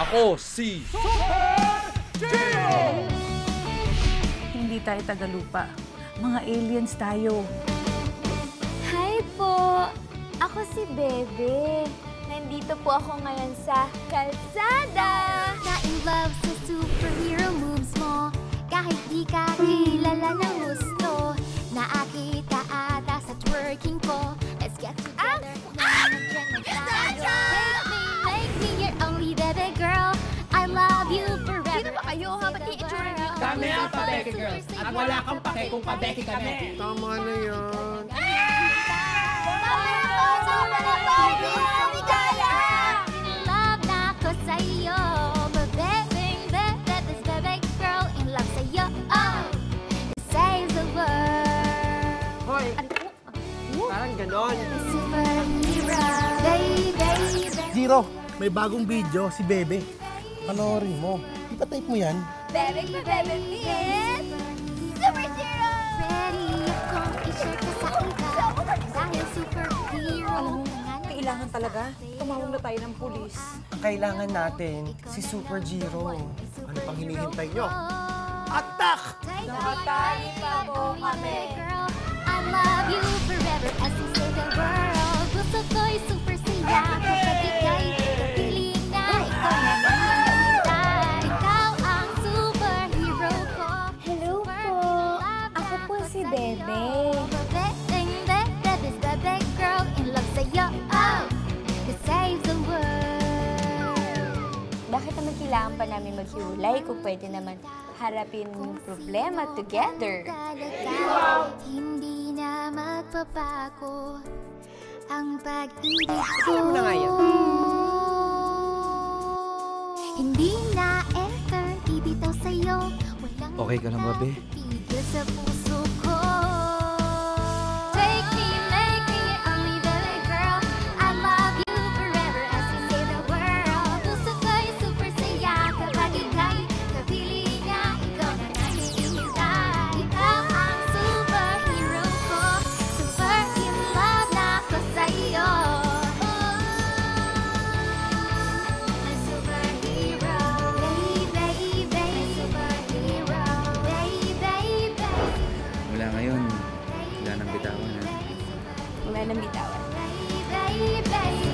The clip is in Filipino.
Ako si... Hindi tayo tagalupa. Mga aliens tayo. Hi po! Ako si Bebe. Nandito po ako ngayon sa kalsada. Na-in love sa superhero moves mo. Kahit di ka kilala ng gusto. Nakakita ata sa twerking ko. Let's get together. Make me your only baby girl. I love you forever. Sino ba kayo ha? Ba't yung itsura niyo? Kami ang Pabeke Girls. At wala kang pake kung Pabeke kami. Tama na yan. Tama na po! Hindi kaya! In love na ako sa'yo. Baby, this baby girl in love sa'yo. Oh! Save the world. Hoy! Parang ganon. Superhero. Baby. Jiro, may bagong video si Bebe. Panoorin mo. Di ba type mo yan? Bebe, please! Superhero! Ready akong i-share ka sa iba. Dahil superhero. Kailangan talaga. Tumawag na tayo ng pulis. Ang kailangan natin, si Super Giro. Ano pang hinihintay nyo? Attack! Nakatali pa po kami. Girl, I love you forever as you save the world. Gusto ko'y super saya kapag ika'y kapiling na ikaw na nangyayari. Ikaw ang superhero ko. Hello po. Ako po si Bebe. This baby girl in love sa'yo. Oh! To save the world. Bakit naman kailangan pa namin maghiwalay kung pwede naman harapin yung problema together? Hindi na magbabago ang pag-ibig ko. Ano na nga yan? Hindi na ever ibitaw sa'yo. Walang Okay ka lang ba, Be? pigil sa puso ko. Take me, make me your only baby girl. I love you forever as you save the world. Gusto ko'y super saya kapag ika'y kapili niya. Ikaw na nakikita. Ikaw ang superhero ko. Super in love na ako sa'yo. My superhero. Baby, my superhero. Baby. Mula ngayon, wala nang bitawan, ha? Wala nang bitawan. Baby,